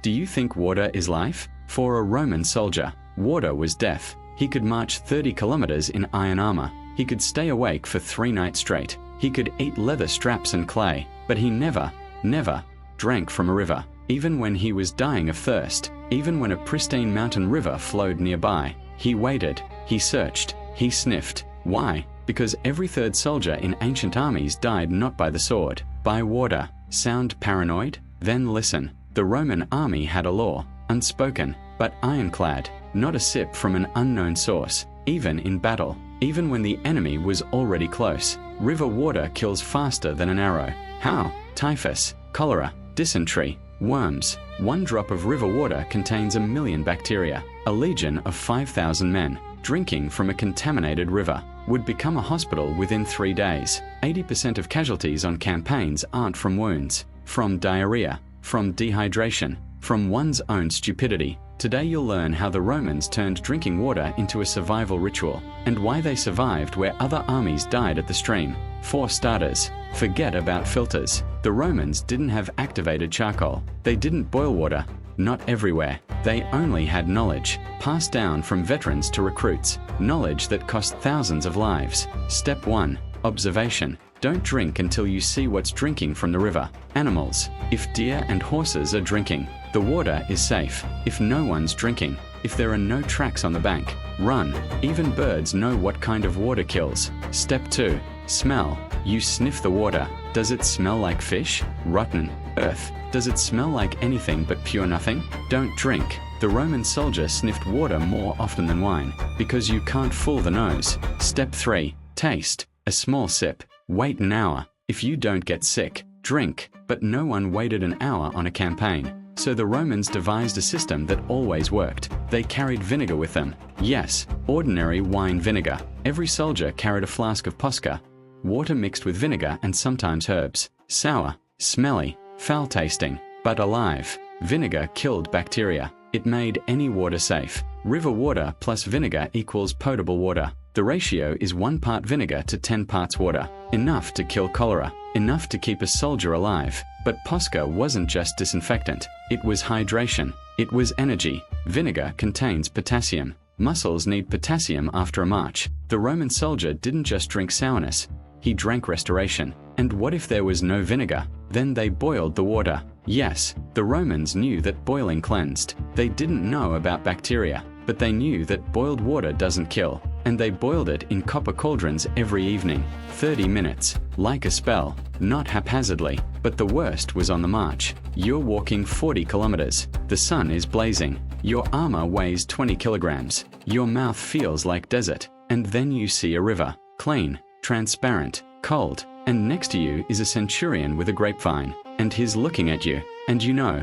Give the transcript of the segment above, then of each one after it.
Do you think water is life? For a Roman soldier, water was death. He could march 30 kilometers in iron armor. He could stay awake for 3 nights straight. He could eat leather straps and clay, but he never drank from a river. Even when he was dying of thirst, even when a pristine mountain river flowed nearby, he waited, he searched, he sniffed. Why? Because every third soldier in ancient armies died not by the sword, by water. Sound paranoid? Then listen. The Roman army had a law, unspoken, but ironclad, not a sip from an unknown source, even in battle, even when the enemy was already close. River water kills faster than an arrow. How? Typhus, cholera, dysentery, worms. 1 drop of river water contains 1 million bacteria. A legion of 5,000 men, drinking from a contaminated river, would become a hospital within 3 days. 80% of casualties on campaigns aren't from wounds, from diarrhea, from dehydration, from one's own stupidity. Today you'll learn how the Romans turned drinking water into a survival ritual, and why they survived where other armies died at the stream. For starters, forget about filters. The Romans didn't have activated charcoal. They didn't boil water. Not everywhere. They only had knowledge, passed down from veterans to recruits, knowledge that cost thousands of lives. Step 1. Observation. Don't drink until you see what's drinking from the river. Animals. If deer and horses are drinking, the water is safe. If no one's drinking, if there are no tracks on the bank, run. Even birds know what kind of water kills. Step 2. Smell. You sniff the water. Does it smell like fish? Rotten earth? Does it smell like anything but pure nothing? Don't drink. The Roman soldier sniffed water more often than wine, because you can't fool the nose. Step 3. Taste. A small sip. Wait an hour. If you don't get sick, drink. But no one waited an hour on a campaign. So the Romans devised a system that always worked. They carried vinegar with them. Yes, ordinary wine vinegar. Every soldier carried a flask of posca, water mixed with vinegar and sometimes herbs. Sour, smelly, foul-tasting, but alive. Vinegar killed bacteria. It made any water safe. River water plus vinegar equals potable water. The ratio is 1 part vinegar to 10 parts water. Enough to kill cholera. Enough to keep a soldier alive. But posca wasn't just disinfectant. It was hydration. It was energy. Vinegar contains potassium. Muscles need potassium after a march. The Roman soldier didn't just drink sourness. He drank restoration. And what if there was no vinegar? Then they boiled the water. Yes, the Romans knew that boiling cleansed. They didn't know about bacteria, but they knew that boiled water doesn't kill. And they boiled it in copper cauldrons every evening. 30 minutes. Like a spell. Not haphazardly. But the worst was on the march. You're walking 40 kilometers. The sun is blazing. Your armor weighs 20 kilograms. Your mouth feels like desert. And then you see a river. Clean, transparent, cold. And next to you is a centurion with a grapevine. And he's looking at you. And you know,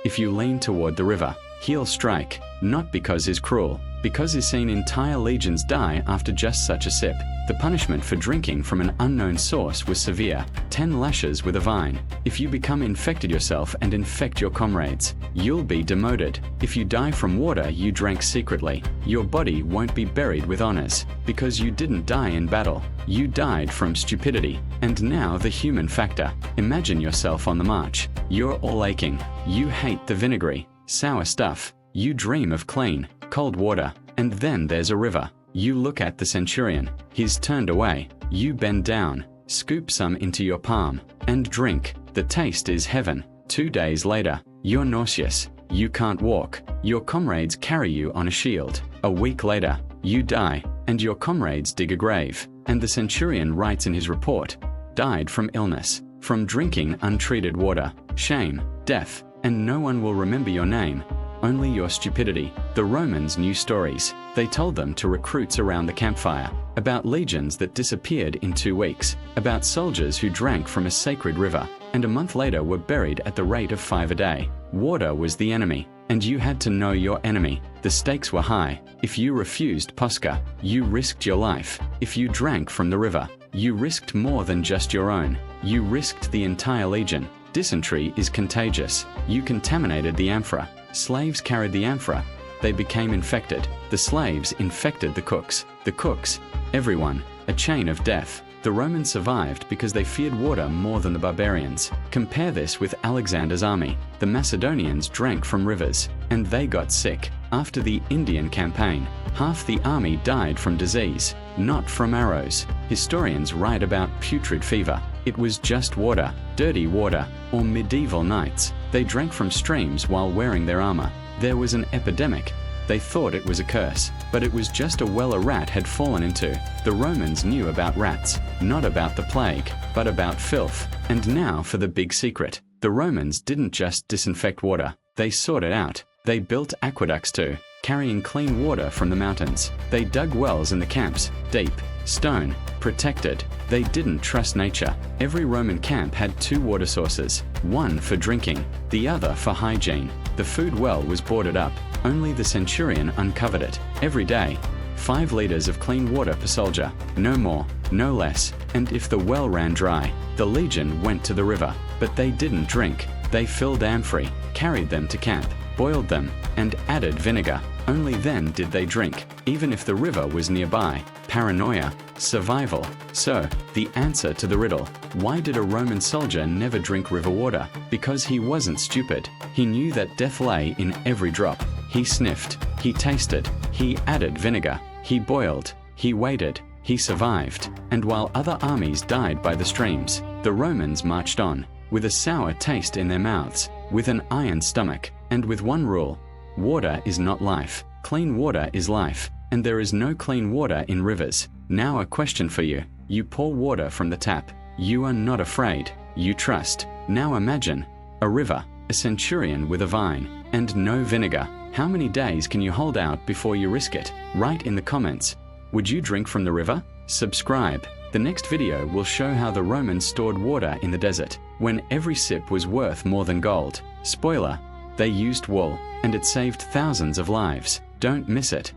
if you lean toward the river, he'll strike. Not because he's cruel, because he's seen entire legions die after just such a sip. The punishment for drinking from an unknown source was severe. 10 lashes with a vine. If you become infected yourself and infect your comrades, you'll be demoted. If you die from water you drank secretly, your body won't be buried with honors, because you didn't die in battle. You died from stupidity. And now the human factor. Imagine yourself on the march. You're all aching. You hate the vinegary, sour stuff. You dream of clean, cold water. And then there's a river. You look at the centurion. He's turned away. You bend down, scoop some into your palm, and drink. The taste is heaven. 2 days later, you're nauseous. You can't walk. Your comrades carry you on a shield. A week later, you die, and your comrades dig a grave. And the centurion writes in his report, died from illness, from drinking untreated water, shame, death, and no one will remember your name. Only your stupidity. The Romans knew stories. They told them to recruits around the campfire, about legions that disappeared in 2 weeks, about soldiers who drank from a sacred river, and a month later were buried at the rate of 5 a day. Water was the enemy, and you had to know your enemy. The stakes were high. If you refused posca, you risked your life. If you drank from the river, you risked more than just your own. You risked the entire legion. Dysentery is contagious. You contaminated the amphora. Slaves carried the amphora. They became infected. The slaves infected the cooks. The cooks, everyone. A chain of death. The Romans survived because they feared water more than the barbarians. Compare this with Alexander's army. The Macedonians drank from rivers, and they got sick. After the Indian campaign, half the army died from disease, not from arrows. Historians write about putrid fever. It was just water, dirty water, or medieval knights. They drank from streams while wearing their armor. There was an epidemic. They thought it was a curse, but it was just a well a rat had fallen into. The Romans knew about rats, not about the plague, but about filth. And now for the big secret. The Romans didn't just disinfect water, they sought it out. They built aqueducts too, carrying clean water from the mountains. They dug wells in the camps, deep, stone, protected. They didn't trust nature. Every Roman camp had 2 water sources, one for drinking, the other for hygiene. The food well was boarded up. Only the centurion uncovered it. Every day, 5 liters of clean water per soldier, no more, no less. And if the well ran dry, the legion went to the river. But they didn't drink. They filled amphorae, carried them to camp, boiled them, and added vinegar. Only then did they drink, even if the river was nearby. Paranoia, survival. So, the answer to the riddle, why did a Roman soldier never drink river water? Because he wasn't stupid. He knew that death lay in every drop. He sniffed, he tasted, he added vinegar, he boiled, he waited, he survived. And while other armies died by the streams, the Romans marched on, with a sour taste in their mouths, with an iron stomach, and with one rule: water is not life. Clean water is life, and there is no clean water in rivers. Now a question for you. You pour water from the tap. You are not afraid. You trust. Now imagine a river, a centurion with a vine, and no vinegar. How many days can you hold out before you risk it? Write in the comments. Would you drink from the river? Subscribe. The next video will show how the Romans stored water in the desert, when every sip was worth more than gold. Spoiler: they used wool, and it saved thousands of lives. Don't miss it.